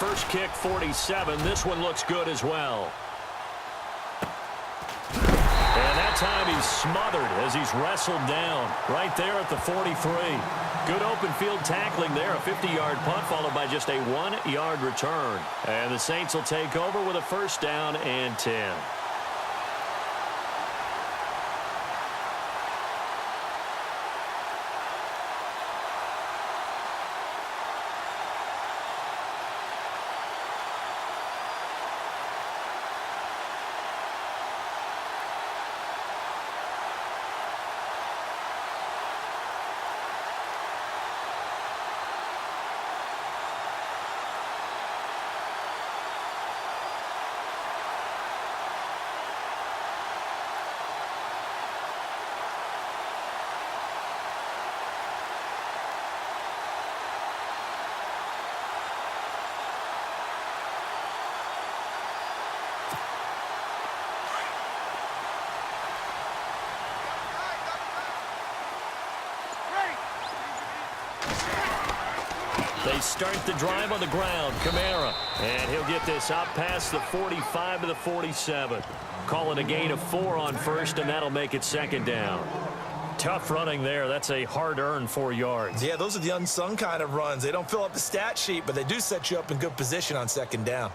first kick 47. This one looks good as well. And that time he's smothered as he's wrestled down right there at the 43. Good open field tackling there. A 50-yard punt followed by just a 1-yard return. And the Saints will take over with a first down and 10. They start the drive on the ground. Kamara. And he'll get this out past the 45 to the 47. Call it a gain of 4 on first, and that'll make it second down. Tough running there. That's a hard-earned 4 yards. Yeah, those are the unsung kind of runs. They don't fill up the stat sheet, but they do set you up in good position on second down.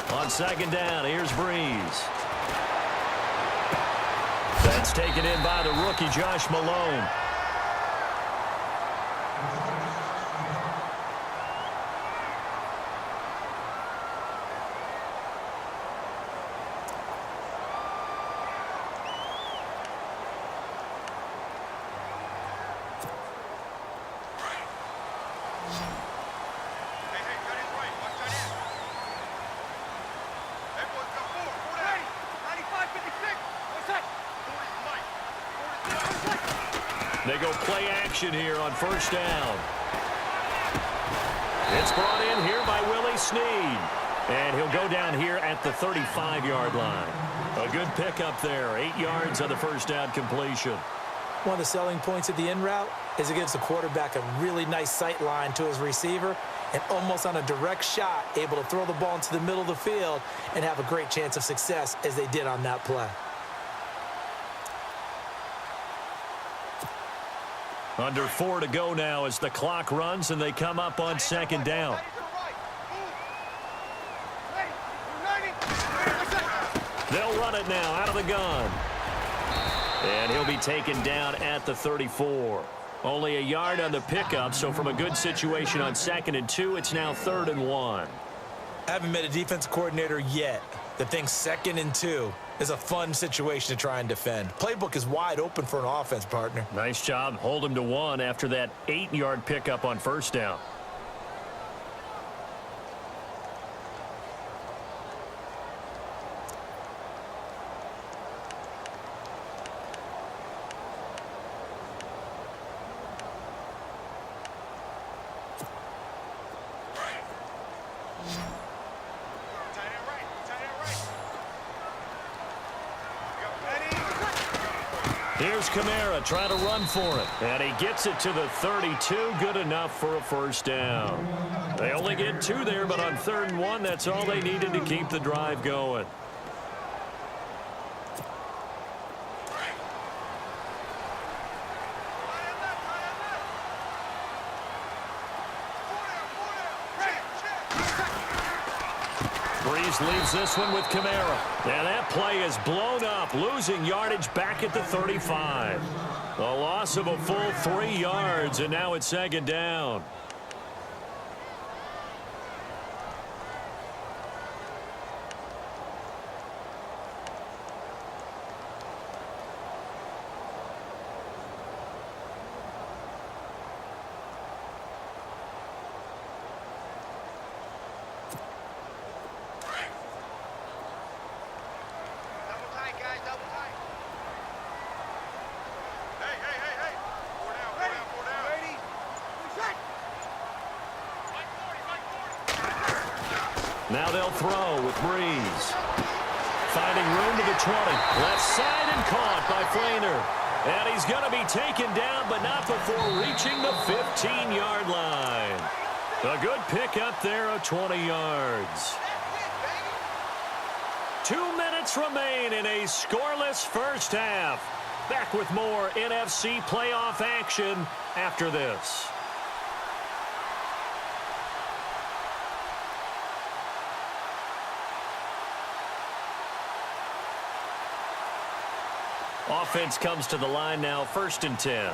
On second down, here's Breeze. That's taken in by the rookie, Josh Malone. They go play action here on first down. It's brought in here by Willie Snead. And he'll go down here at the 35-yard line. A good pickup there. 8 yards on the first down completion. One of the selling points of the in route is it gives the quarterback a really nice sight line to his receiver and almost on a direct shot able to throw the ball into the middle of the field and have a great chance of success as they did on that play. Under 4 to go now as the clock runs and they come up on second down. They'll run it now out of the gun. And he'll be taken down at the 34. Only a yard on the pickup, so from a good situation on 2nd and 2, it's now 3rd and 1. I haven't met a defense coordinator yet that thinks 2nd and 2 is a fun situation to try and defend. Playbook is wide open for an offense, partner. Nice job. Hold him to 1 after that 8-yard pickup on first down. Here's Kamara trying to run for it. And he gets it to the 32. Good enough for a first down. They only get 2 there, but on 3rd and 1, that's all they needed to keep the drive going. Breeze leaves this one with Kamara. And that play is blown up, losing yardage back at the 35. A loss of a full 3 yards, and now it's second down. Now they'll throw with Breeze. Finding room to the 20. Left side and caught by Flainer. And he's going to be taken down, but not before reaching the 15-yard line. A good pick up there of 20 yards. 2 minutes remain in a scoreless first half. Back with more NFC playoff action after this. Offense comes to the line now, 1st and 10.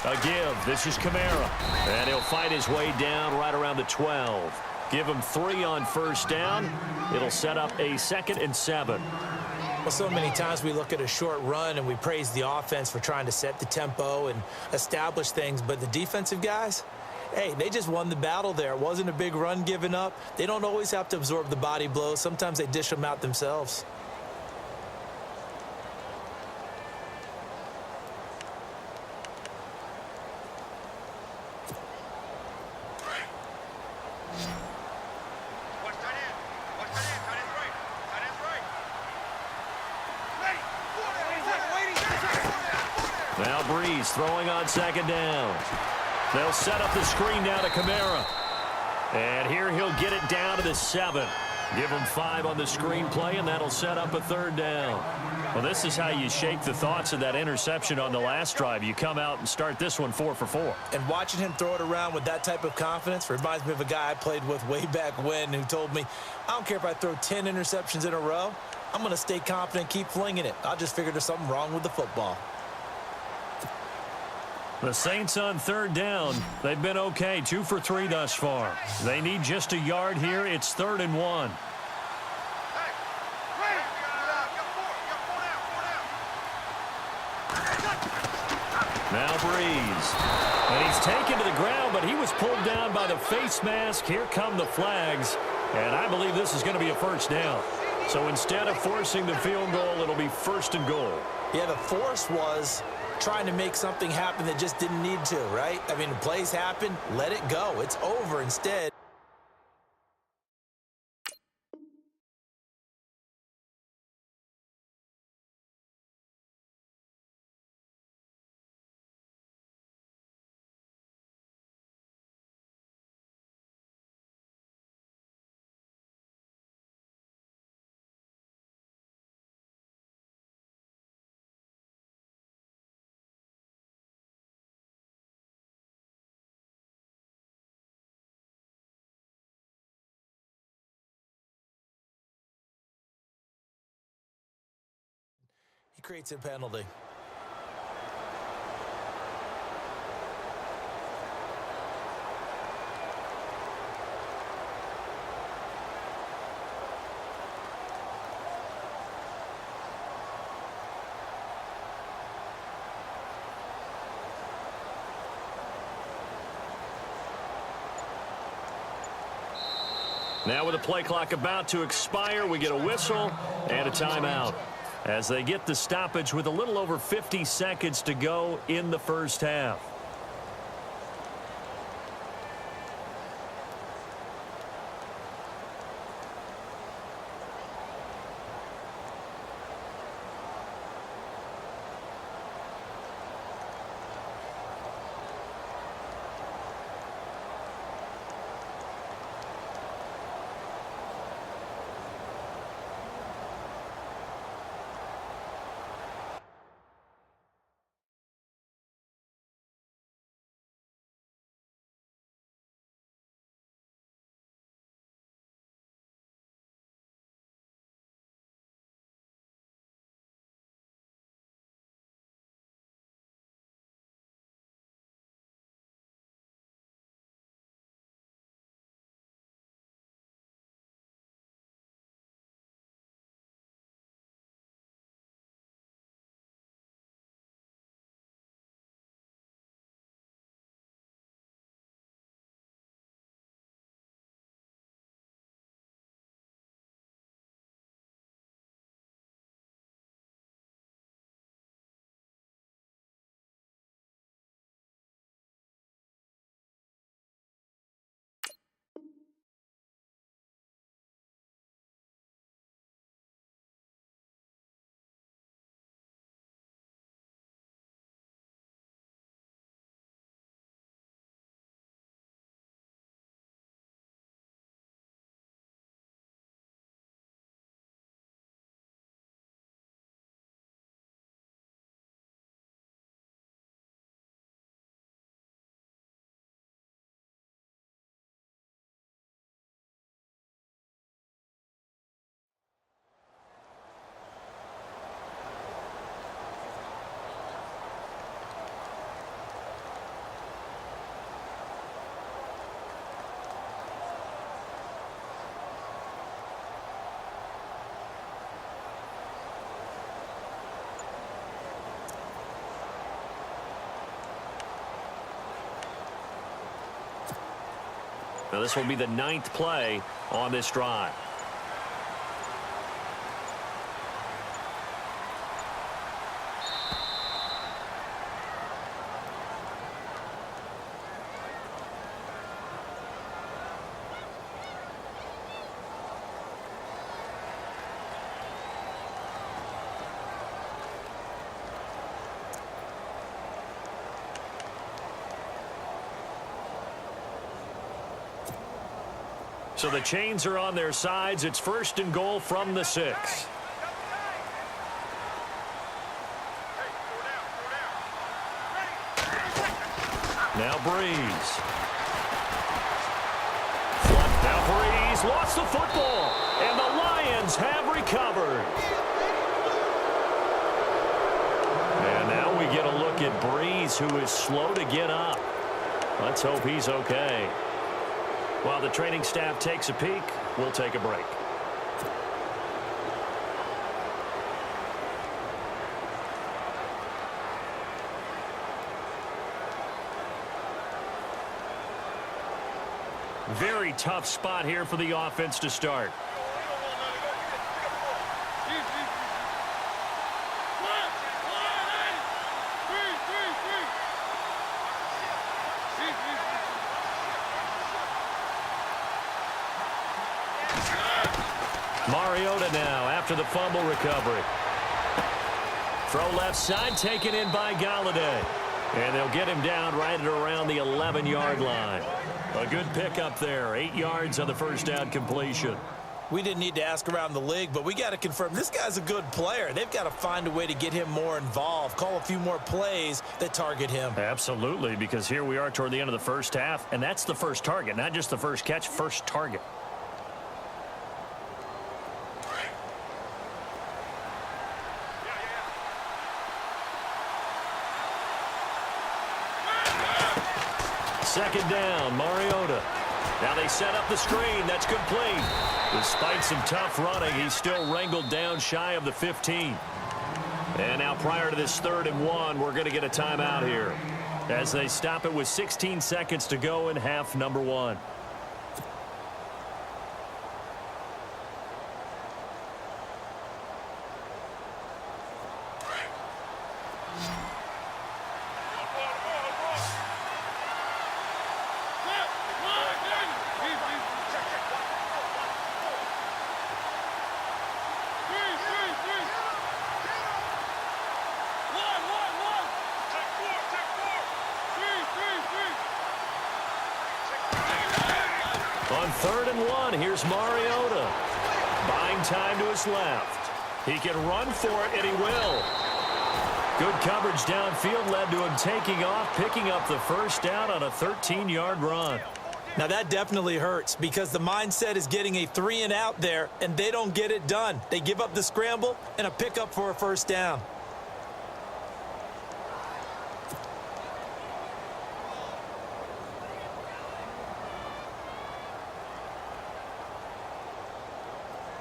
A give. This is Kamara. And he'll fight his way down right around the 12. Give him 3 on 1st down. It'll set up a 2nd and 7. Well, so many times we look at a short run and we praise the offense for trying to set the tempo and establish things, but the defensive guys, hey, they just won the battle there. It wasn't a big run given up. They don't always have to absorb the body blows. Sometimes they dish them out themselves. Now Breeze throwing on 2nd down. They'll set up the screen down to Kamara. And here he'll get it down to the 7. Give him 5 on the screen play, and that'll set up a 3rd down. Well, this is how you shake the thoughts of that interception on the last drive. You come out and start this one 4 for 4. And watching him throw it around with that type of confidence reminds me of a guy I played with way back when who told me, I don't care if I throw 10 interceptions in a row. I'm going to stay confident and keep flinging it. I just figured there's something wrong with the football. The Saints on 3rd down. They've been okay, 2 for 3 thus far. They need just a yard here. It's 3rd and 1. Now Breeze. And he's taken to the ground, but he was pulled down by the face mask. Here come the flags. And I believe this is going to be a 1st down. So instead of forcing the field goal, it'll be 1st and goal. Yeah, the force was trying to make something happen that just didn't need to, right? I mean, the plays happen, let it go. It's over instead. He creates a penalty. Now with the play clock about to expire, we get a whistle and a timeout as they get the stoppage with a little over 50 seconds to go in the first half. Now, this will be the 9th play on this drive. So the chains are on their sides. It's 1st and goal from the 6. Now Breeze. Now Breeze lost the football, and the Lions have recovered. And now we get a look at Breeze, who is slow to get up. Let's hope he's okay. While the training staff takes a peek, we'll take a break. Very tough spot here for the offense to start. Mariota now after the fumble recovery. Throw left side taken in by Galladay. And they'll get him down right at around the 11-yard line. A good pickup there. 8 yards on the first down completion. We didn't need to ask around the league, but we got to confirm this guy's a good player. They've got to find a way to get him more involved, call a few more plays that target him. Absolutely, because here we are toward the end of the first half, and that's the first target, not just the first catch, first target. Second down, Mariota. Now they set up the screen. That's complete. Despite some tough running, he's still wrangled down shy of the 15. And now prior to this 3rd and 1, we're going to get a timeout here as they stop it with 16 seconds to go in half number 1. On 3rd and 1, here's Mariota. Buying time to his left. He can run for it, and he will. Good coverage downfield led to him taking off, picking up the first down on a 13-yard run. Now that definitely hurts because the mindset is getting a 3-and-out there, and they don't get it done. They give up the scramble and a pickup for a first down.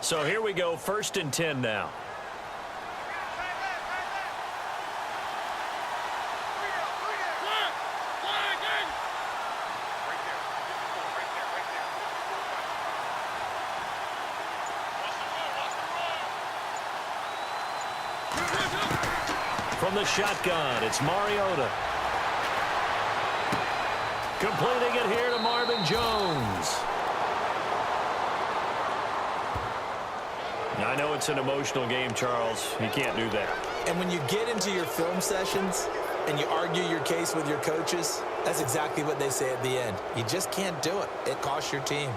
So here we go, 1st and 10 now. From the shotgun, it's Mariota. Completing it here to Marvin Jones. I know it's an emotional game, Charles. You can't do that. And when you get into your film sessions and you argue your case with your coaches, that's exactly what they say at the end. You just can't do it. It costs your team.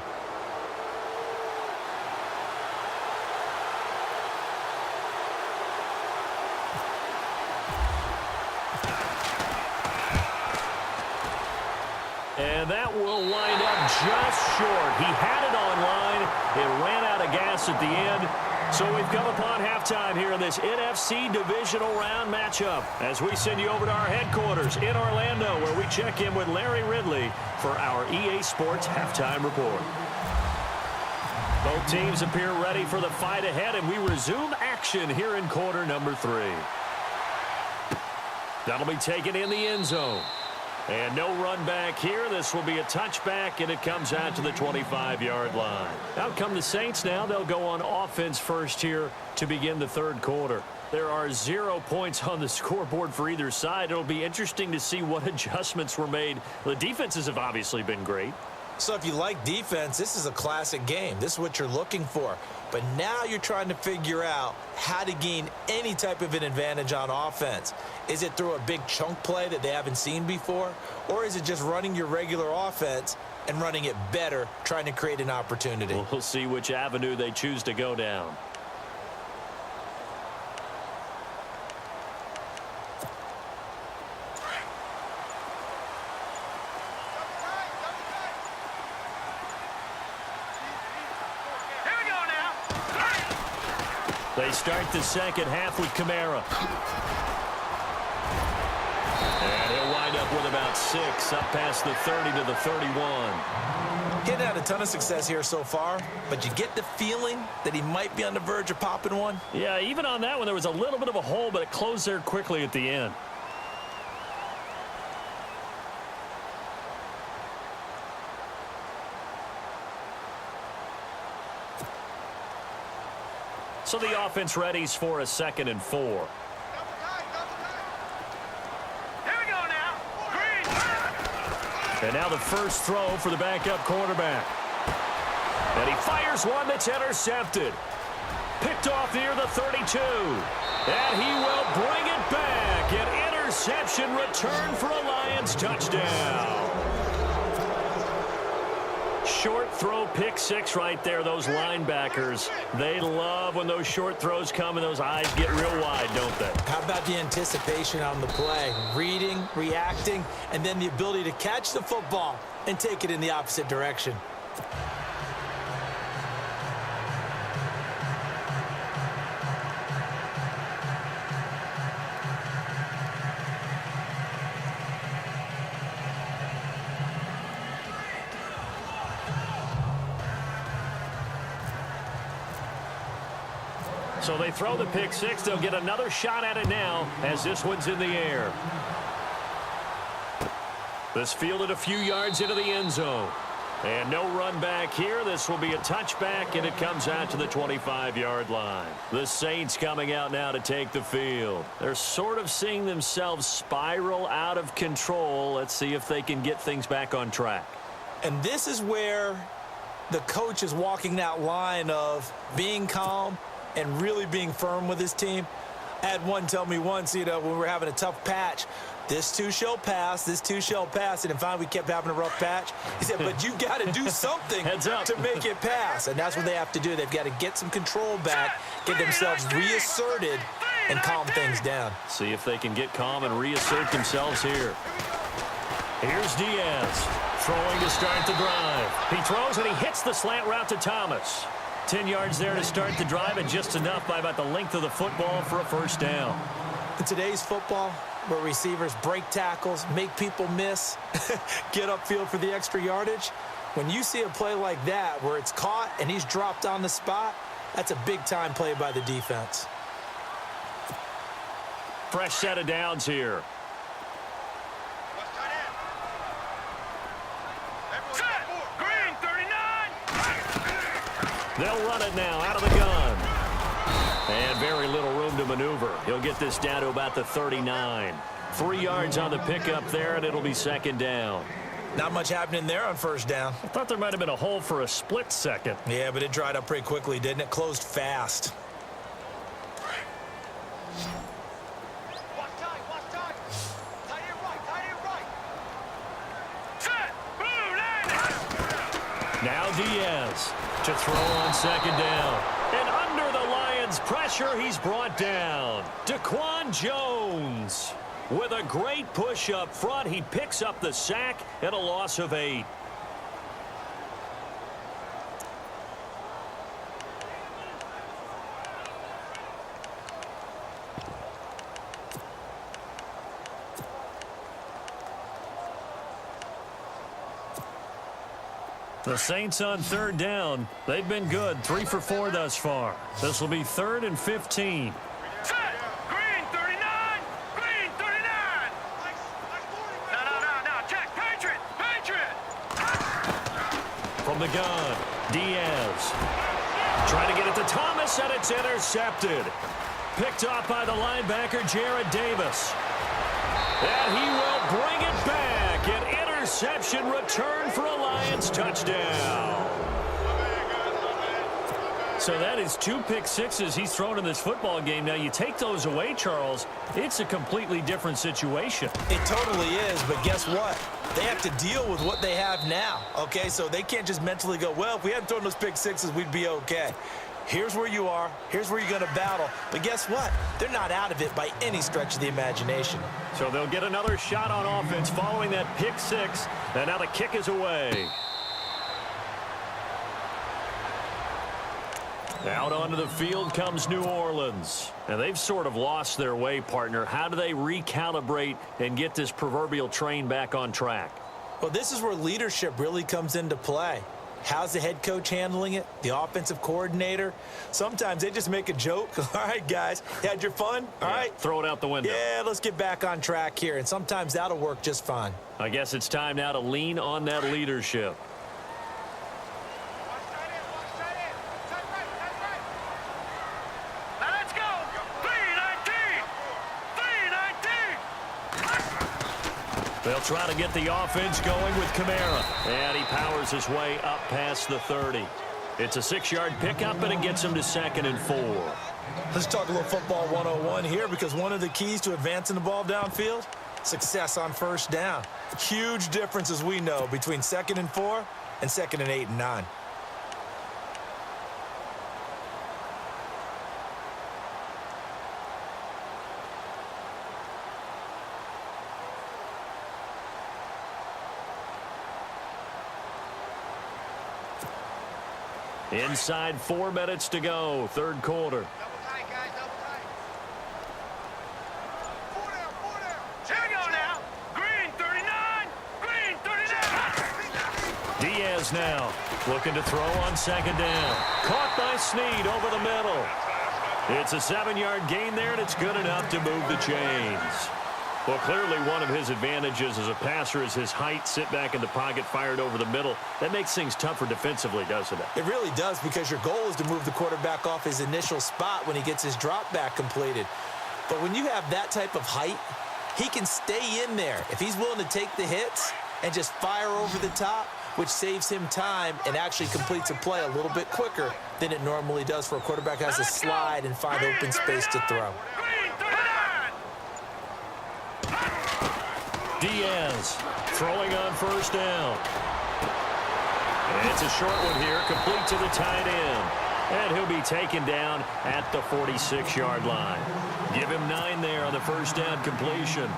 And that will wind up just short. He had it on line. It ran out of gas at the end. So we've come upon halftime here in this NFC divisional round matchup as we send you over to our headquarters in Orlando where we check in with Larry Ridley for our EA Sports Halftime Report. Both teams appear ready for the fight ahead, and we resume action here in quarter number 3. That'll be taken in the end zone. And no run back here. This will be a touchback, and it comes out to the 25-yard line. Out come the Saints now. They'll go on offense first here to begin the third quarter. There are 0 points on the scoreboard for either side. It'll be interesting to see what adjustments were made. The defenses have obviously been great. So if you like defense, this is a classic game. This is what you're looking for. But now you're trying to figure out how to gain any type of an advantage on offense. Is it through a big chunk play that they haven't seen before? Or is it just running your regular offense and running it better, trying to create an opportunity? We'll see which avenue they choose to go down. They start the second half with Kamara. And he'll wind up with about 6, up past the 30 to the 31. Getting had a ton of success here so far, but you get the feeling that he might be on the verge of popping one. Yeah, even on that one, there was a little bit of a hole, but it closed there quickly at the end. So the offense readies for a 2nd and 4. Here we go now. Green. And now the first throw for the backup quarterback. And he fires one that's intercepted. Picked off near the 32. And he will bring it back. An interception return for a Lions touchdown. Short throw, pick 6 right there. Those linebackers, they love when those short throws come and those eyes get real wide, don't they? How about the anticipation on the play? Reading, reacting, and then the ability to catch the football and take it in the opposite direction. So they throw the pick 6. They'll get another shot at it now as this one's in the air. This fielded a few yards into the end zone. And no run back here. This will be a touchback, and it comes out to the 25-yard line. The Saints coming out now to take the field. They're sort of seeing themselves spiral out of control. Let's see if they can get things back on track. And this is where the coach is walking that line of being calm and really being firm with his team. I had one tell me once, when we were having a tough patch, this too shall pass, this too shall pass, and then finally we kept having a rough patch. He said, but you got to do something to make it pass, and that's what they have to do. They've got to get some control back, get themselves reasserted, and calm things down. See if they can get calm and reassert themselves here. Here's Diaz, throwing to start the drive. He throws and he hits the slant route to Thomas. 10 yards there to start the drive, and just enough by about the length of the football for a first down. In today's football, where receivers break tackles, make people miss, get upfield for the extra yardage, when you see a play like that where it's caught and he's dropped on the spot, that's a big-time play by the defense. Fresh set of downs here. They'll run it now out of the gun. And very little room to maneuver. He'll get this down to about the 39. 3 yards on the pickup there, and it'll be 2nd down. Not much happening there on first down. I thought there might have been a hole for a split second. Yeah, but it dried up pretty quickly, didn't it? Closed fast. Now Diaz to throw on 2nd down. And under the Lions' pressure, he's brought down. Daquan Jones with a great push up front. He picks up the sack and a loss of 8. The Saints on 3rd down. They've been good. 3 for 4 thus far. This will be 3rd and 15. Set. Green 39. Green 39. No. From the gun, Diaz. Trying to get it to Thomas, and it's intercepted. Picked off by the linebacker, Jared Davis. And he will bring it back. An interception return for a Lions touchdown. So that is 2 pick sixes he's thrown in this football game. Now, you take those away, Charles, it's a completely different situation. It totally is, but guess what? They have to deal with what they have now, okay? So they can't just mentally go, well, if we hadn't thrown those pick sixes, we'd be okay. Here's where you are. Here's where you're going to battle. But guess what? They're not out of it by any stretch of the imagination. So they'll get another shot on offense following that pick six. And now the kick is away. Out onto the field comes New Orleans. And they've sort of lost their way, partner. How do they recalibrate and get this proverbial train back on track? Well, this is where leadership really comes into play. How's the head coach handling it? The offensive coordinator? Sometimes they just make a joke. All right, guys, you had your fun? All right. Throw it out the window. Yeah, let's get back on track here. And sometimes that'll work just fine. I guess it's time now to lean on that leadership. Let's go. 3-19. 3-19. They'll try to get the offense going with Kamara. And he powers his way up past the 30. It's a 6-yard pickup, and it gets him to 2nd and 4. Let's talk a little football 101 here, because one of the keys to advancing the ball downfield, success on first down. Huge difference, as we know, between 2nd and 4 and 2nd and 8 and 9. Inside 4 minutes to go, third quarter. Double tight, guys. Double tight. 4 down. 4 down. Here we go now. Green 39. Green 39. Diaz now looking to throw on 2nd down. Caught by Snead over the middle. It's a 7-yard gain there, and it's good enough to move the chains. Well, clearly one of his advantages as a passer is his height. Sit back in the pocket, fired over the middle. That makes things tougher defensively, doesn't it? It really does, because your goal is to move the quarterback off his initial spot when he gets his drop back completed. But when you have that type of height, he can stay in there if he's willing to take the hits and just fire over the top, which saves him time and actually completes a play a little bit quicker than it normally does for a quarterback who has to slide and find open space to throw. Green 39. Diaz throwing on first down. And it's a short one here, complete to the tight end. And he'll be taken down at the 46-yard line. Give him 9 there on the first down completion.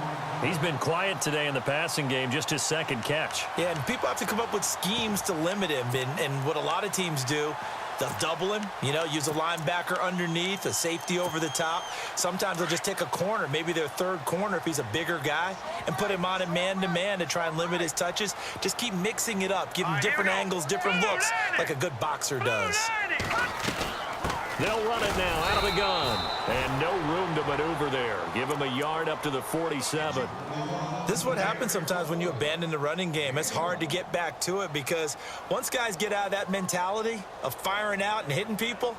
He's been quiet today in the passing game, just his 2nd catch. Yeah, and people have to come up with schemes to limit him. And what a lot of teams do, they'll double him, use a linebacker underneath, a safety over the top. Sometimes they'll just take a corner, maybe their 3rd corner if he's a bigger guy, and put him on a man-to-man to try and limit his touches. Just keep mixing it up, give him different angles, different looks, like a good boxer does. They'll run it now out of the gun. And no room to maneuver there. Give him a yard up to the 47. This is what happens sometimes when you abandon the running game. It's hard to get back to it, because once guys get out of that mentality of firing out and hitting people,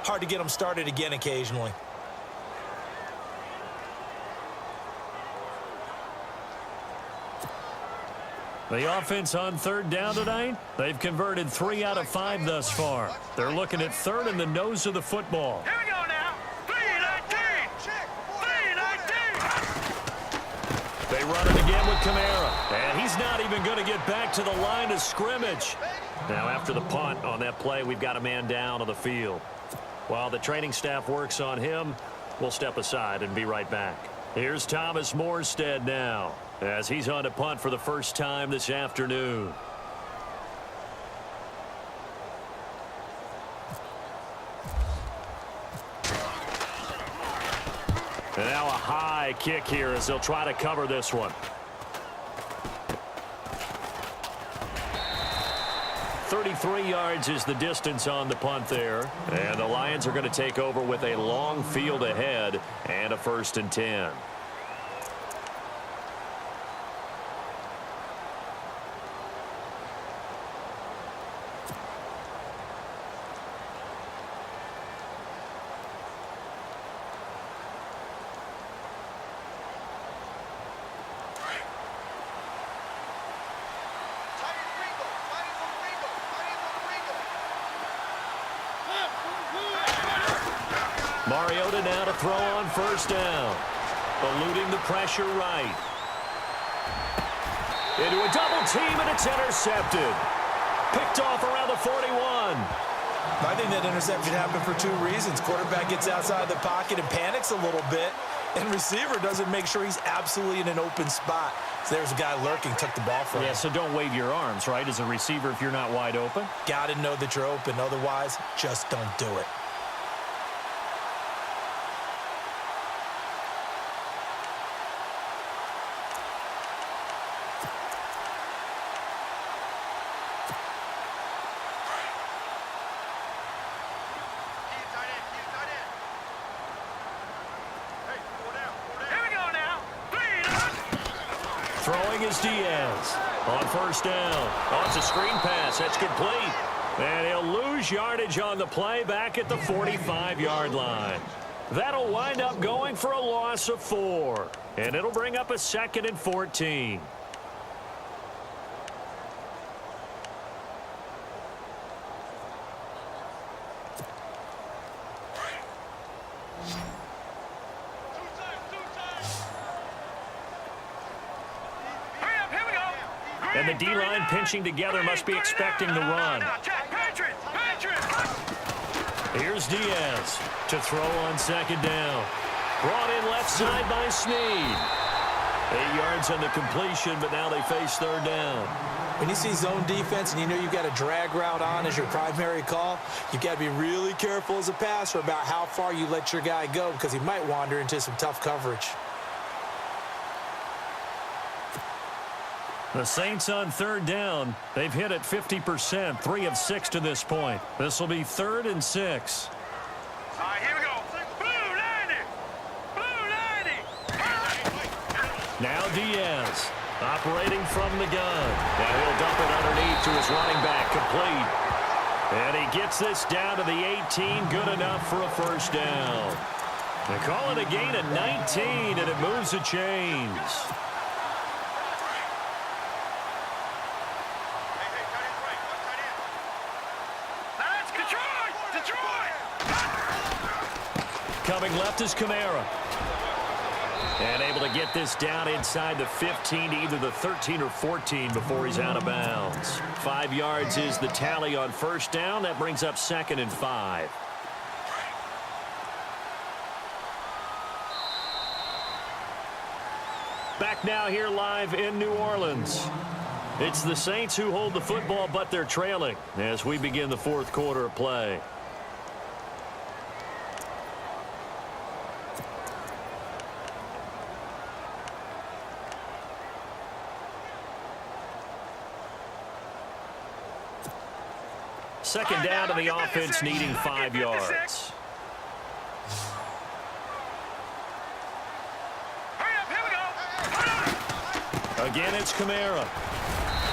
hard to get them started again occasionally. The offense on 3rd down tonight, they've converted 3 out of 5 thus far. They're looking at 3rd in the nose of the football. Here we go now. 3-19. 3-19. They run it again with Kamara. And he's not even going to get back to the line of scrimmage. Now after the punt on that play, we've got a man down on the field. While the training staff works on him, we'll step aside and be right back. Here's Thomas Morstead now, as he's on to punt for the first time this afternoon. And now a high kick here as they'll try to cover this one. 33 yards is the distance on the punt there. And the Lions are going to take over with a long field ahead and a 1st and 10. Mariota now to throw on first down. Eluding the pressure right. Into a double team, and it's intercepted. Picked off around the 41. I think that interception happened for two reasons. Quarterback gets outside the pocket and panics a little bit, and receiver doesn't make sure he's absolutely in an open spot. So there's a guy lurking, took the ball from him. Yeah, so don't wave your arms, right, as a receiver if you're not wide open. Got to know that you're open. Otherwise, just don't do it. Throwing is Diaz. On first down. Oh, it's a screen pass. That's complete. And he'll lose yardage on the play back at the 45-yard line. That'll wind up going for a loss of 4. And it'll bring up a 2nd and 14. And the D-line pinching together must be expecting the run. Here's Diaz to throw on 2nd down. Brought in left side by Snead. 8 yards on the completion, but now they face 3rd down. When you see zone defense and you know you've got a drag route on as your primary call, you've got to be really careful as a passer about how far you let your guy go because he might wander into some tough coverage. The Saints on 3rd down. They've hit it 50%, 3 of 6 to this point. This will be 3rd and 6. All right, here we go. Blue 90. Blue 90. Now Diaz operating from the gun. Now he'll dump it underneath to his running back, complete. And he gets this down to the 18, good enough for a first down. They call it a gain of 19, and it moves the chains. Coming left is Kamara. And able to get this down inside the 15 to either the 13 or 14 before he's out of bounds. 5 yards is the tally on first down. That brings up 2nd and 5. Back now here live in New Orleans. It's the Saints who hold the football, but they're trailing as we begin the 4th quarter of play. Second down to the offense, needing 5 yards. Again, it's Kamara.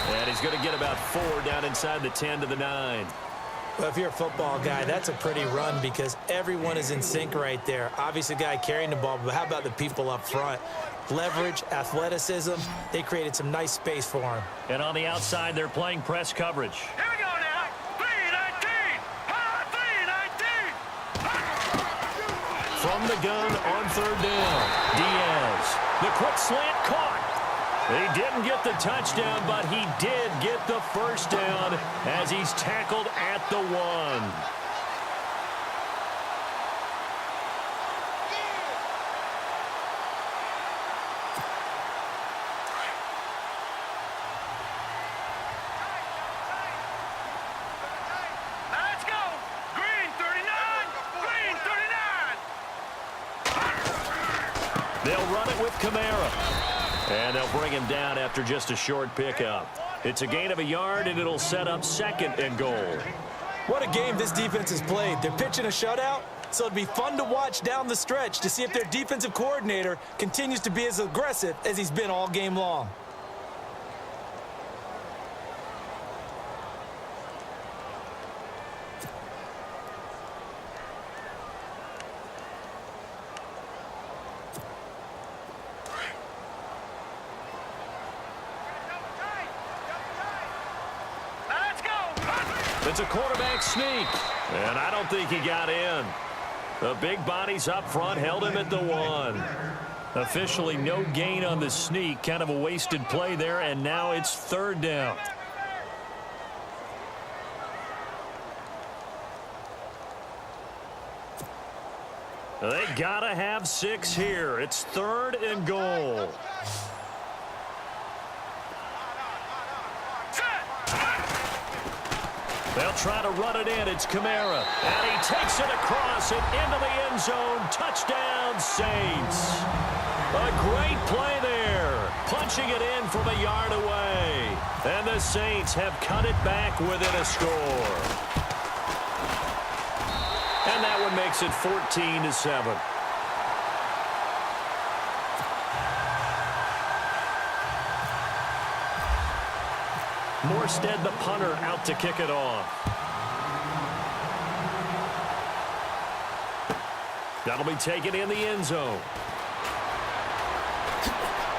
And he's going to get about 4 down inside the 10 to the 9. Well, if you're a football guy, that's a pretty run because everyone is in sync right there. Obviously, the guy carrying the ball, but how about the people up front? Leverage, athleticism, they created some nice space for him. And on the outside, they're playing press coverage. Here we go now. 3-19. 3-19. From the gun on 3rd down, Diaz. The quick slant caught. He didn't get the touchdown, but he did get the first down as he's tackled at the 1. Let's go. Green 39. Green 39. They'll run it with Kamara. And they'll bring him down after just a short pickup. It's a gain of 1 yard, and it'll set up 2nd and goal. What a game this defense has played. They're pitching a shutout, so it'd be fun to watch down the stretch to see if their defensive coordinator continues to be as aggressive as he's been all game long. It's a quarterback sneak, and I don't think he got in. The big bodies up front held him at the 1. Officially no gain on the sneak. Kind of a wasted play there, and now it's 3rd down. They gotta have 6 here. It's 3rd and goal. They'll try to run it in. It's Kamara. And he takes it across and into the end zone. Touchdown, Saints. A great play there. Punching it in from a yard away. And the Saints have cut it back within a score. And that one makes it 14-7. Morstead, the punter, out to kick it off. That'll be taken in the end zone.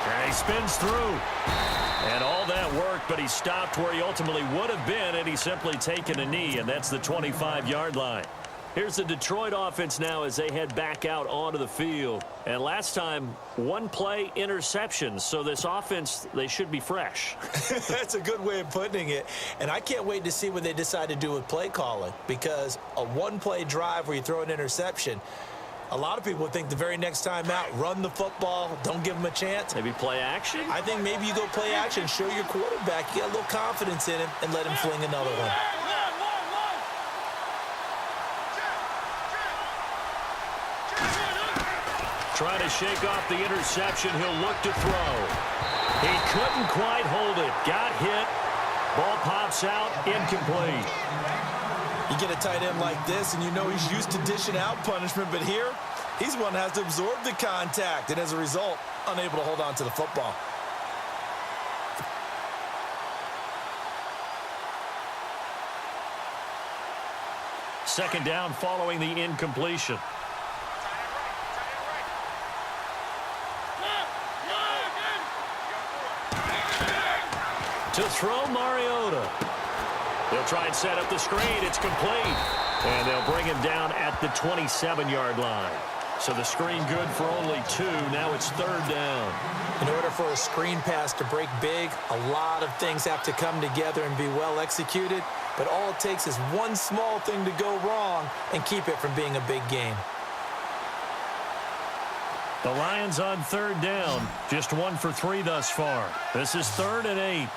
And he spins through. And all that worked, but he stopped where he ultimately would have been, and he's simply taken a knee, and that's the 25-yard line. Here's the Detroit offense now as they head back out onto the field. And last time, 1-play interceptions. So this offense, they should be fresh. That's a good way of putting it. And I can't wait to see what they decide to do with play calling, because a 1-play drive where you throw an interception, a lot of people think the very next time out, run the football, don't give them a chance. Maybe play action? I think maybe you go play action, show your quarterback, you get a little confidence in him, and let him fling another one. Trying to shake off the interception. He'll look to throw. He couldn't quite hold it. Got hit. Ball pops out. Incomplete. You get a tight end like this, and you know he's used to dishing out punishment, but here, he's the one that has to absorb the contact, and as a result, unable to hold on to the football. Second down following the incompletion. To throw, Mariota. They'll try and set up the screen. It's complete. And they'll bring him down at the 27-yard line. So the screen good for only 2. Now it's 3rd down. In order for a screen pass to break big, a lot of things have to come together and be well executed. But all it takes is one small thing to go wrong and keep it from being a big game. The Lions on 3rd down. Just 1 for 3 thus far. This is 3rd and 8.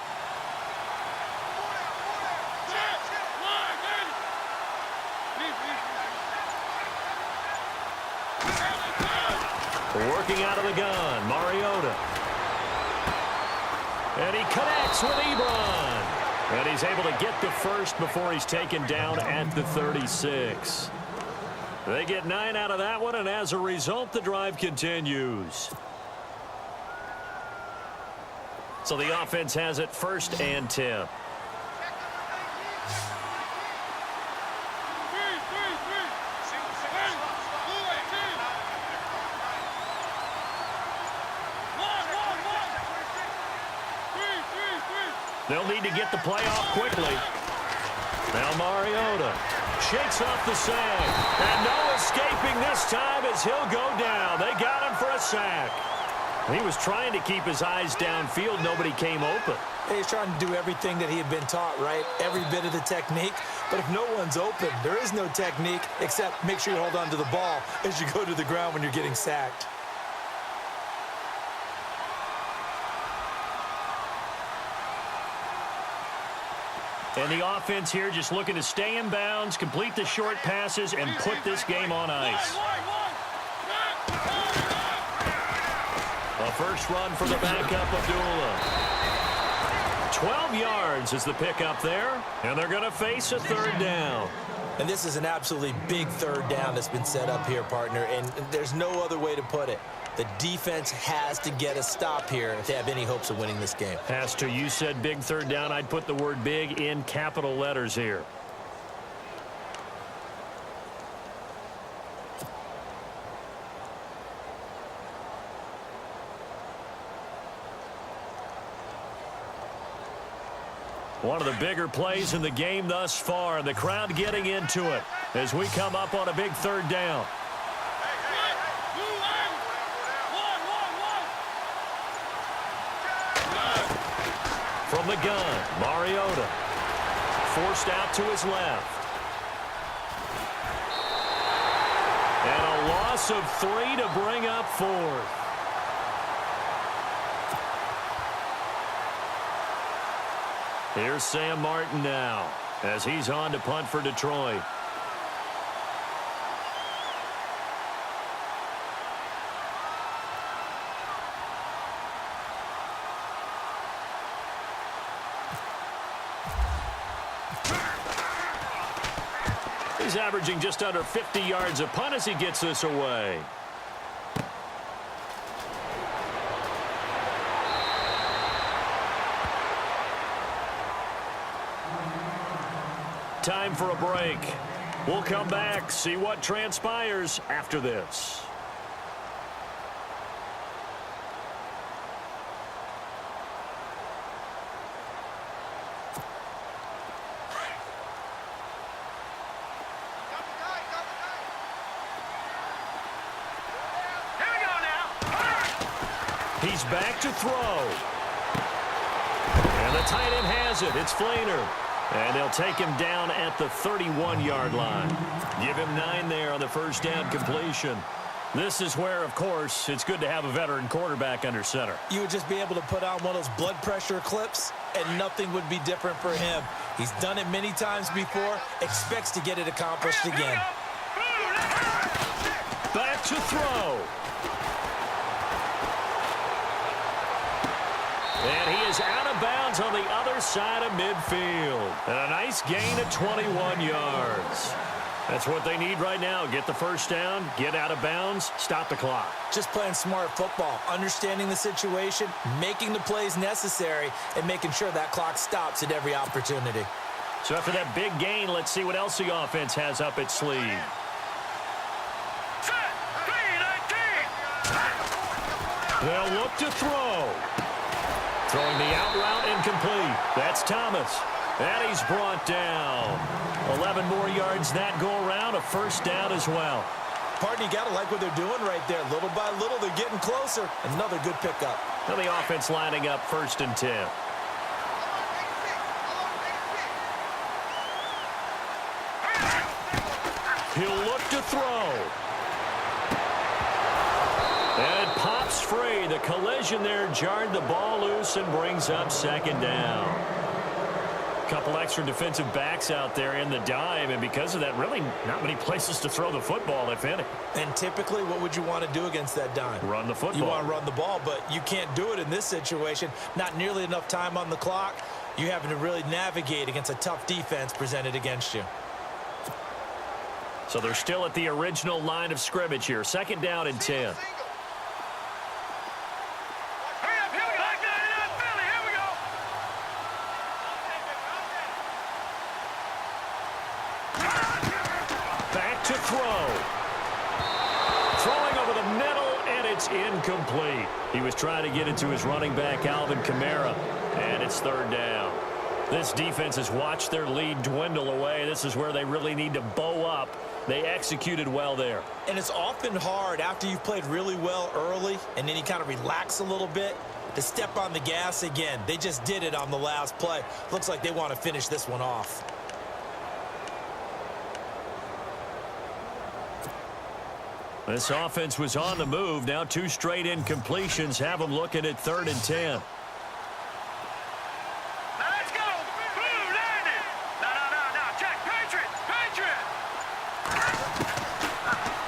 Working out of the gun, Mariota. And he connects with Ebron. And he's able to get the first before he's taken down at the 36. They get 9 out of that one, and as a result, the drive continues. So the offense has it 1st and 10. They'll need to get the play off quickly. Now Mariota shakes off the sack. And no escaping this time as he'll go down. They got him for a sack. He was trying to keep his eyes downfield. Nobody came open. He's trying to do everything that he had been taught, right? Every bit of the technique. But if no one's open, there is no technique except make sure you hold on to the ball as you go to the ground when you're getting sacked. And the offense here just looking to stay in bounds, complete the short passes, and put this game on ice. A first run for the backup, Abdullah. 12 yards is the pickup there, and they're going to face a 3rd down. And this is an absolutely big 3rd down that's been set up here, partner, and there's no other way to put it. The defense has to get a stop here if they have any hopes of winning this game. Has to. You said big 3rd down. I'd put the word big in capital letters here. One of the bigger plays in the game thus far. The crowd getting into it as we come up on a big 3rd down. the gun, Mariota. Forced out to his left. And a loss of 3 to bring up 4th. Here's Sam Martin now as he's on to punt for Detroit. He's averaging just under 50 yards a punt as he gets this away. Time for a break. We'll come back, see what transpires after this. He's back to throw. And the tight end has it. It's Flainer. And they'll take him down at the 31-yard line. Give him 9 there on the first down completion. This is where, of course, it's good to have a veteran quarterback under center. You would just be able to put on one of those blood pressure clips, and nothing would be different for him. He's done it many times before, expects to get it accomplished again. Back to throw. And he is out of bounds on the other side of midfield. And a nice gain of 21 yards. That's what they need right now. Get the first down, get out of bounds, stop the clock. Just playing smart football, understanding the situation, making the plays necessary, and making sure that clock stops at every opportunity. So after that big gain, let's see what else the offense has up its sleeve. They'll look to throw. Throwing the out route incomplete. That's Thomas. And he's brought down. 11 more yards that go around. A first down as well. Pardon, you got to like what they're doing right there. Little by little, they're getting closer. Another good pickup. Now the offense lining up 1st and 10. He'll look to throw. And it pops free. The collision there jarred the ball loose and brings up 2nd down. Couple extra defensive backs out there in the dime, and because of that, really not many places to throw the football, if any. And typically, what would you want to do against that dime? Run the football. You want to run the ball, but you can't do it in this situation. Not nearly enough time on the clock. You're having to really navigate against a tough defense presented against you. So they're still at the original line of scrimmage here. 2nd down and 10. To throw. Throwing over the middle, and it's incomplete. He was trying to get it to his running back, Alvin Kamara, and it's 3rd down. This defense has watched their lead dwindle away. This is where they really need to bow up. They executed well there. And it's often hard after you've played really well early, and then you kind of relax a little bit, to step on the gas again. They just did it on the last play. Looks like they want to finish this one off. This offense was on the move. Now 2 straight incompletions have them looking at 3rd and 10. Now let's go. Boom, landed. No. Check. Patriot.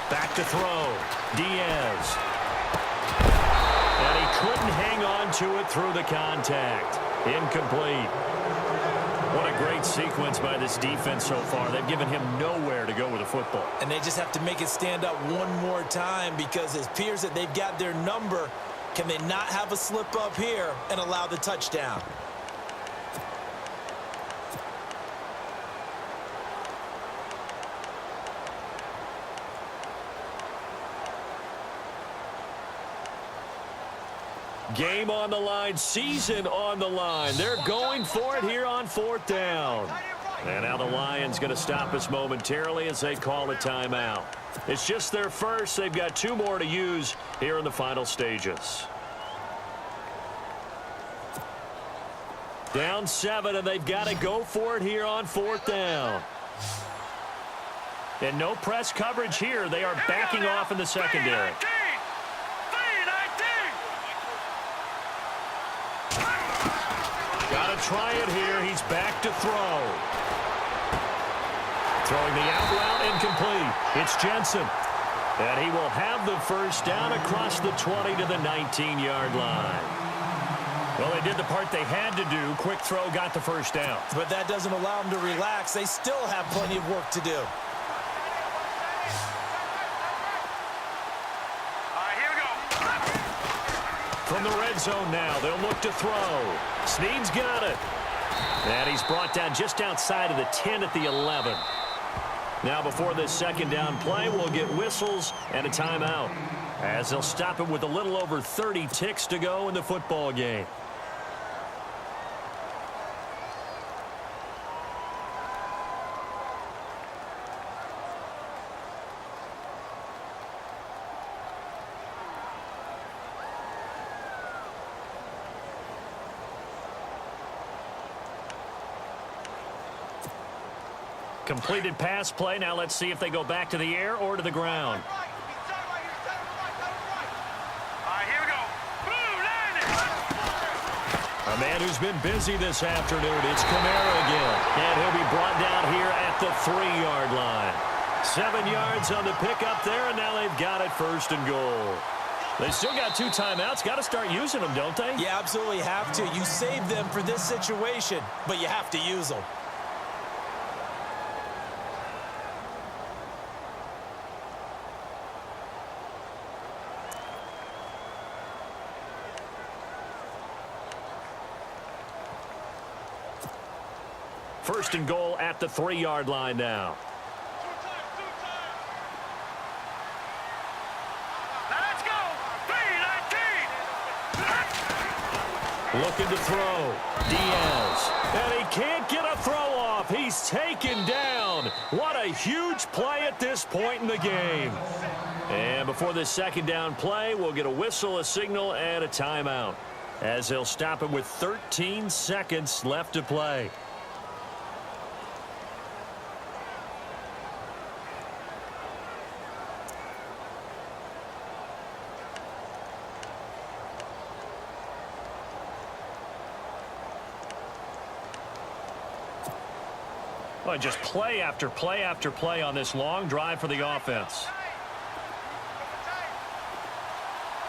Back to throw. Diaz. And he couldn't hang on to it through the contact. Incomplete. What a great sequence by this defense so far. They've given him nowhere to go with the football. And they just have to make it stand up one more time, because it appears that they've got their number. Can they not have a slip up here and allow the touchdown? Game on the line, season on the line. They're going for it here on 4th down. And now the Lions going to stop us momentarily as they call a timeout. It's just their first. They've got 2 more to use here in the final stages. Down 7, and they've got to go for it here on 4th down. And no press coverage here. They are backing off in the secondary. Got to try it here. He's back to throw. Throwing the out route incomplete. It's Jensen. And he will have the first down across the 20 to the 19-yard line. Well, they did the part they had to do. Quick throw got the first down. But that doesn't allow them to relax. They still have plenty of work to do. From the red zone now, they'll look to throw. Snead's got it. And he's brought down just outside of the 10 at the 11. Now before this second down play, we'll get whistles and a timeout, as they'll stop it with a little over 30 ticks to go in the football game. Completed pass play. Now let's see if they go back to the air or to the ground. A man who's been busy this afternoon. It's Kamara again. And he'll be brought down here at the 3-yard line. 7 yards on the pickup there, and now they've got it 1st and goal. They still got 2 timeouts. Got to start using them, don't they? You absolutely have to. You save them for this situation, but you have to use them. First and goal at the 3-yard line now. Let's go. 3-19. Looking to throw. Diaz. And he can't get a throw off. He's taken down. What a huge play at this point in the game. And before this second down play, we'll get a whistle, a signal, and a timeout, as they'll stop it with 13 seconds left to play. Well, just play after play after play on this long drive for the offense.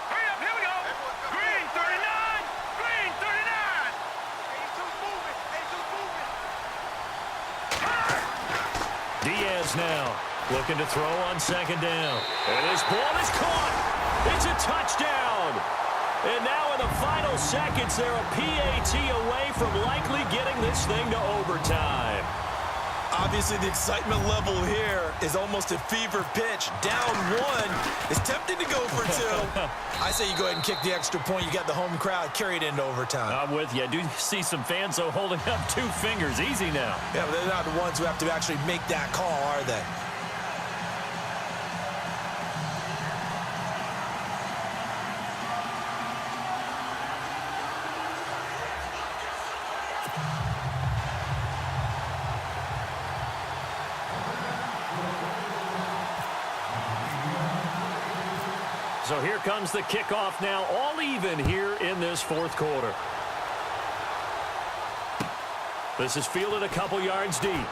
Hurry up, here we go. Green 39. Green 39. Diaz now looking to throw on second down. And his ball is caught. It's a touchdown. And now in the final seconds, they're a PAT away from likely getting this thing to overtime. Obviously, the excitement level here is almost a fever pitch. Down 1 is tempted to go for 2. I say you go ahead and kick the extra point. You got the home crowd, carry it into overtime. I'm with you. I do see some fans, though, holding up 2 fingers. Easy now. Yeah, but they're not the ones who have to actually make that call, are they? So here comes the kickoff now, all even here in this 4th quarter. This is fielded a couple yards deep.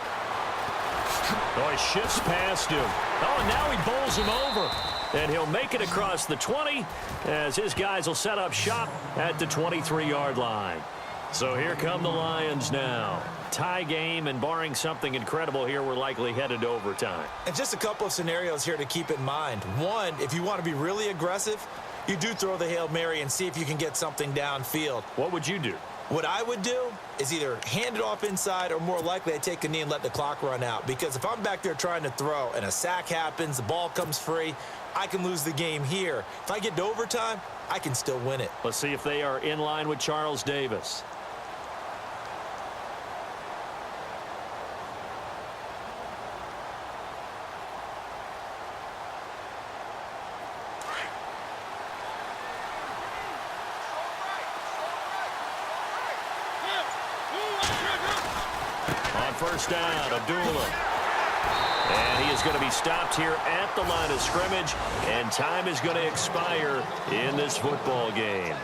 Oh, he shifts past him. Oh, and now he bowls him over. And he'll make it across the 20 as his guys will set up shop at the 23-yard line. So here come the Lions now. Tie game, and barring something incredible here, we're likely headed to overtime. And just a couple of scenarios here to keep in mind. One, if you want to be really aggressive, you do throw the Hail Mary and see if you can get something downfield. What would you do? What I would do is either hand it off inside, or more likely I'd take a knee and let the clock run out. Because if I'm back there trying to throw and a sack happens, the ball comes free, I can lose the game here. If I get to overtime, I can still win it. Let's see if they are in line with Charles Davis. On first down, Abdullah. And he is going to be stopped here at the line of scrimmage, and time is going to expire in this football game.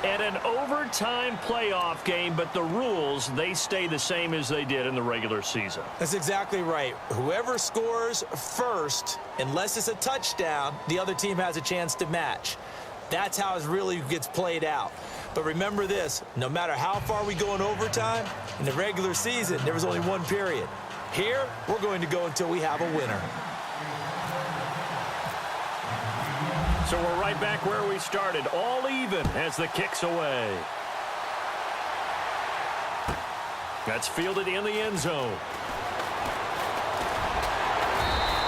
And an overtime playoff game, but the rules, they stay the same as they did in the regular season. That's exactly right. Whoever scores first, unless it's a touchdown, the other team has a chance to match. That's how it really gets played out. But remember this, no matter how far we go in overtime, in the regular season, there was only one period. Here, we're going to go until we have a winner. So we're right back where we started, all even as the kick's away. That's fielded in the end zone.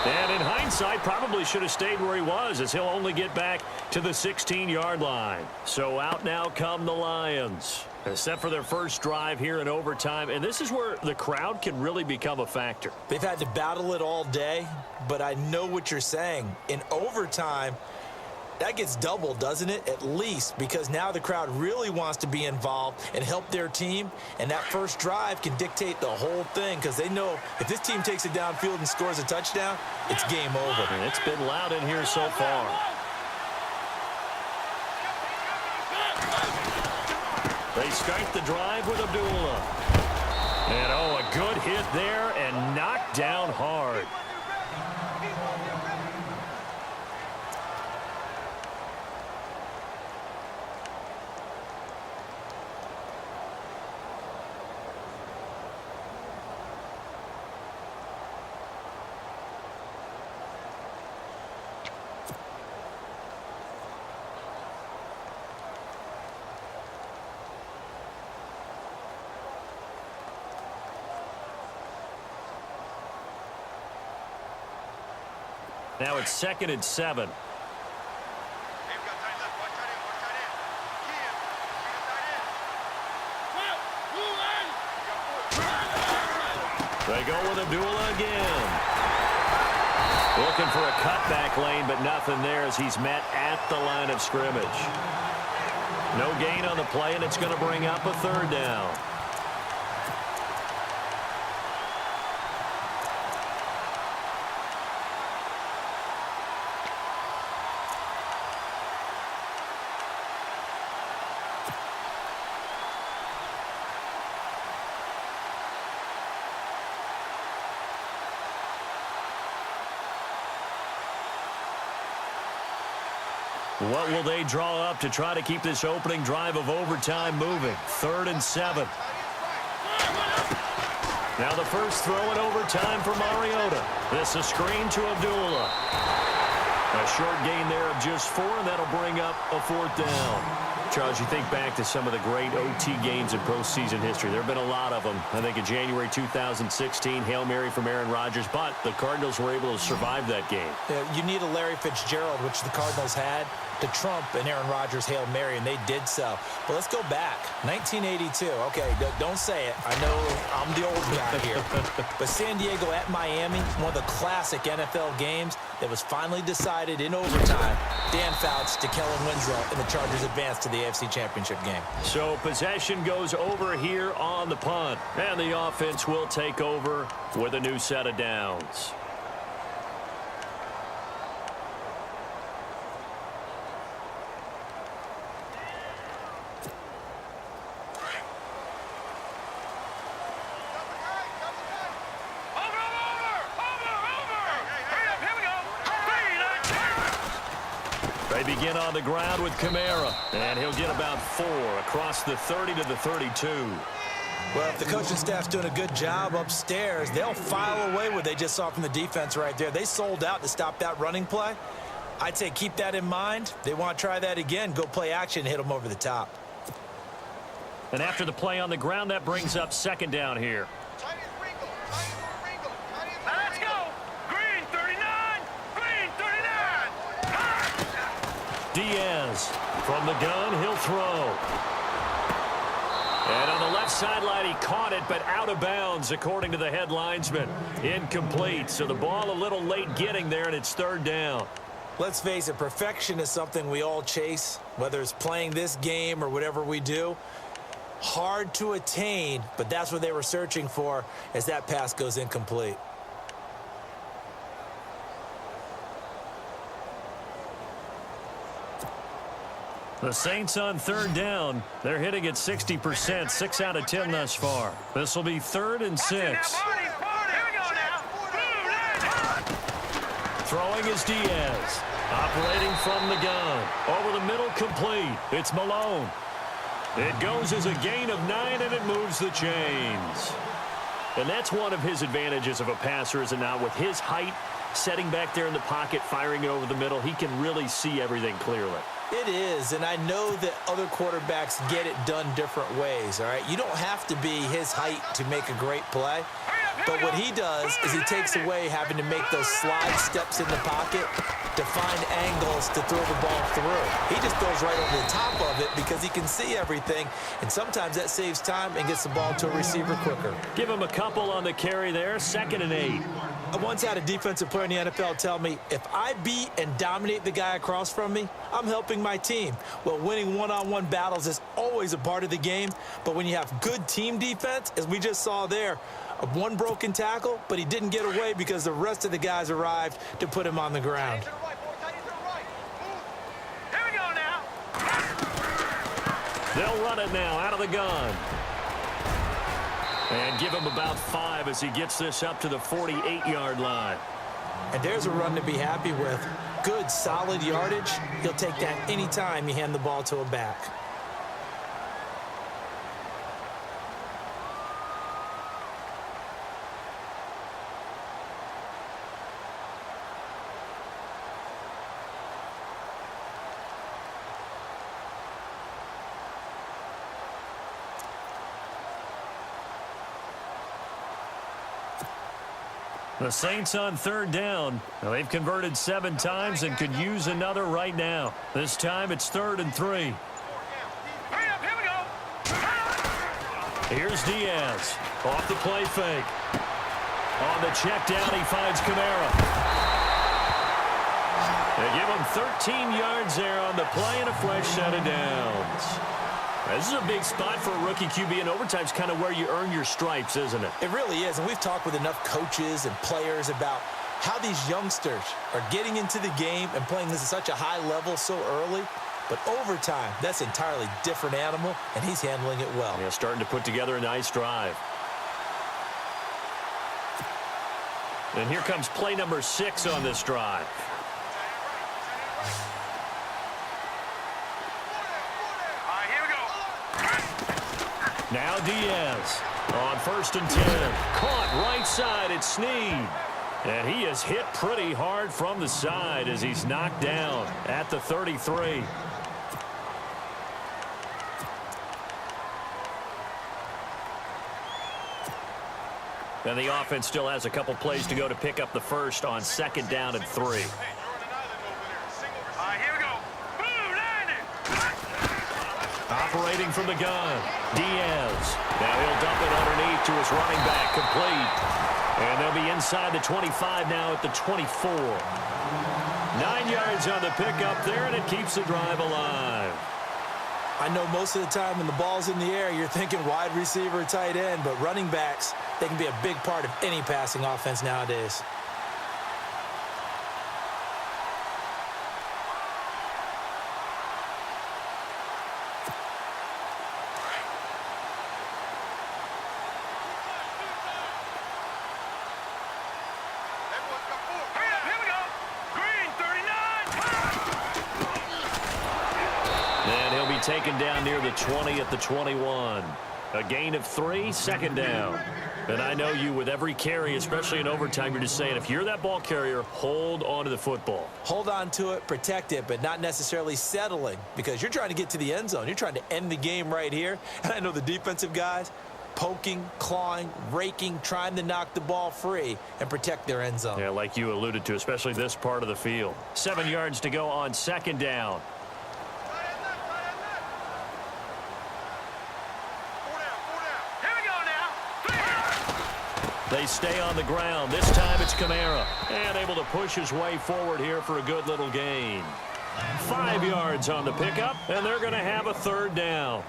And in hindsight, probably should have stayed where he was, as he'll only get back to the 16-yard line. So out now come the Lions, except for their first drive here in overtime. And this is where the crowd can really become a factor. They've had to battle it all day, but I know what you're saying. In overtime, that gets doubled, doesn't it? At least, because now the crowd really wants to be involved and help their team, and that first drive can dictate the whole thing, because they know if this team takes it downfield and scores a touchdown, it's game over. And it's been loud in here so far. They start the drive with Abdullah. And, oh, a good hit there and knocked down hard. Now it's 2nd and 7. They go with Abdullah again. Looking for a cutback lane, but nothing there as he's met at the line of scrimmage. No gain on the play, and it's going to bring up a 3rd down. What will they draw up to try to keep this opening drive of overtime moving? 3rd and 7. Now the first throw in overtime for Mariota. This a screen to Abdullah. A short gain there of just 4, and that'll bring up a 4th down. Charles, you think back to some of the great OT games in postseason history. There have been a lot of them. I think in January 2016, Hail Mary from Aaron Rodgers, but the Cardinals were able to survive that game. You need a Larry Fitzgerald, which the Cardinals had, to trump an Aaron Rodgers Hail Mary, and they did so. But let's go back. 1982. Okay, don't say it. I know I'm the old guy here. But San Diego at Miami, one of the classic NFL games that was finally decided in overtime. Dan Fouts to Kellen Winslow, and the Chargers advanced to the AFC Championship game. So possession goes over here on the punt, and the offense will take over with a new set of downs. They begin on the ground with Kamara, and he'll get about 4 across the 30 to the 32. Well, if the coaching staff's doing a good job upstairs, they'll file away what they just saw from the defense right there. They sold out to stop that running play. I'd say keep that in mind. They want to try that again, go play action, hit them over the top. And after the play on the ground, that brings up 2nd down here. Let's go. Green 39. Green 39. Diaz from the gun, he'll throw. And on the left sideline, he caught it, but out of bounds, according to the head linesman. Incomplete, so the ball a little late getting there, and it's 3rd down. Let's face it, perfection is something we all chase, whether it's playing this game or whatever we do. Hard to attain, but that's what they were searching for as that pass goes incomplete. The Saints on third down. They're hitting at 60%, 6 out of 10 thus far. This will be 3rd and 6. Throwing is Diaz. Operating from the gun. Over the middle, complete. It's Malone. It goes as a gain of 9, and it moves the chains. And that's one of his advantages of a passer, is it not? With his height, setting back there in the pocket, firing it over the middle, he can really see everything clearly. It is, and I know that other quarterbacks get it done different ways, all right? You don't have to be his height to make a great play, but what he does is he takes away having to make those slide steps in the pocket to find angles to throw the ball through. He just throws right over the top of it because he can see everything, and sometimes that saves time and gets the ball to a receiver quicker. Give him a couple on the carry there, 2nd and 8. I once had a defensive player in the NFL tell me, if I beat and dominate the guy across from me, I'm helping my team. Well, winning one-on-one battles is always a part of the game, but when you have good team defense, as we just saw there, one broken tackle, but he didn't get away because the rest of the guys arrived to put him on the ground. They'll run it now out of the gun. And give him about 5 as he gets this up to the 48-yard line. And there's a run to be happy with. Good, solid yardage. He'll take that anytime you hand the ball to a back. The Saints on third down. Now, they've converted 7 times and could use another right now. This time it's 3rd and 3. Here's Diaz. Off the play fake. On the check down, he finds Kamara. They give him 13 yards there on the play and a fresh set of downs. This is a big spot for a rookie QB, and overtime's kind of where you earn your stripes, isn't it? It really is, and we've talked with enough coaches and players about how these youngsters are getting into the game and playing this at such a high level so early. But overtime, that's an entirely different animal, and he's handling it well. Yeah, starting to put together a nice drive. And here comes play number 6 on this drive. Now Diaz on 1st and 10. Caught right side at Snead. And he is hit pretty hard from the side as he's knocked down at the 33. And the offense still has a couple plays to go to pick up the first on 2nd down and 3. Operating from the gun, Diaz. Now he'll dump it underneath to his running back, complete. And they'll be inside the 25 now at the 24. 9 yards on the pickup there, and it keeps the drive alive. I know most of the time when the ball's in the air, you're thinking wide receiver, tight end, but running backs, they can be a big part of any passing offense nowadays. Taken down near the 20 at the 21. A gain of 3, 2nd down. And I know you, with every carry, especially in overtime, you're just saying, if you're that ball carrier, hold on to the football. Hold on to it, protect it, but not necessarily settling, because you're trying to get to the end zone. You're trying to end the game right here. And I know the defensive guys, poking, clawing, raking, trying to knock the ball free and protect their end zone. Yeah, like you alluded to, especially this part of the field. 7 yards to go on 2nd down. They stay on the ground. This time it's Kamara. And able to push his way forward here for a good little gain. 5 yards on the pickup, and they're going to have a 3rd down.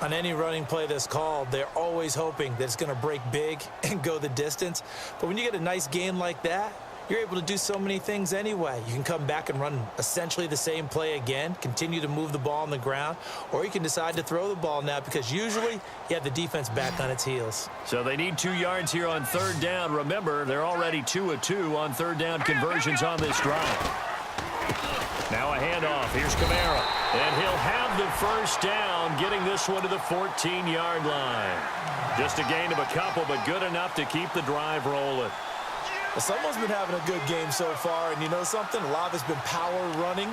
On any running play that's called, they're always hoping that it's going to break big and go the distance. But when you get a nice game like that, you're able to do so many things anyway. You can come back and run essentially the same play again, continue to move the ball on the ground, or you can decide to throw the ball now because usually you have the defense back on its heels. So they need 2 yards here on third down. Remember, they're already 2 of 2 on third down conversions on this drive. Now a handoff. Here's Kamara. And he'll have the first down, getting this one to the 14-yard line. Just a gain of a couple, but good enough to keep the drive rolling. Well, someone's been having a good game so far, and you know something? A lot of it's been power running.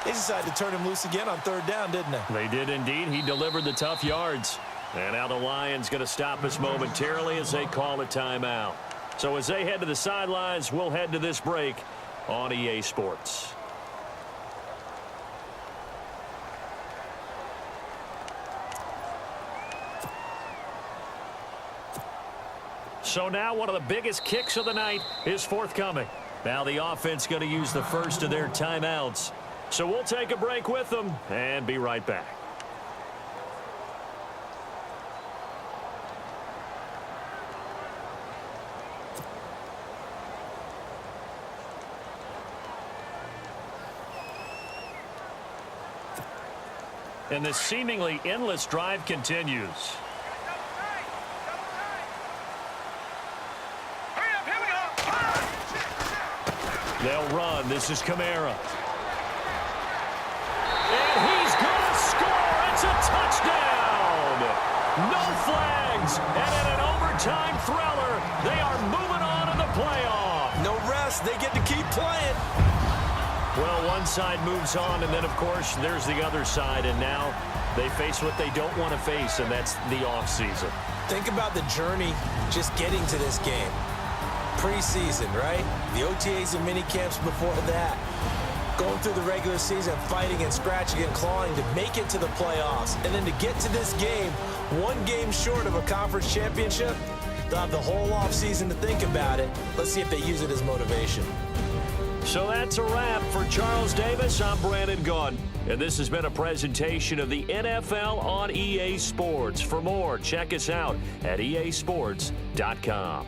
They decided to turn him loose again on third down, didn't they? They did indeed. He delivered the tough yards. And now the Lions going to stop us momentarily as they call a timeout. So as they head to the sidelines, we'll head to this break on EA Sports. So now one of the biggest kicks of the night is forthcoming. Now the offense going to use the first of their timeouts. So we'll take a break with them and be right back. And this seemingly endless drive continues. They'll run. This is Kamara. And he's going to score. It's a touchdown. No flags. And in an overtime thriller, they are moving on to the playoff. No rest. They get to keep playing. Well, one side moves on, and then, of course, there's the other side. And now they face what they don't want to face, and that's the offseason. Think about the journey just getting to this game. Preseason, right? The OTAs and mini camps before that. Going through the regular season, fighting and scratching and clawing to make it to the playoffs. And then to get to this game, one game short of a conference championship, they'll have the whole offseason to think about it. Let's see if they use it as motivation. So that's a wrap for Charles Davis. I'm Brandon Gaudin. And this has been a presentation of the NFL on EA Sports. For more, check us out at easports.com.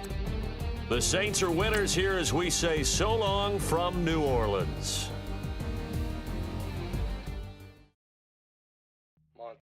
The Saints are winners here as we say so long from New Orleans.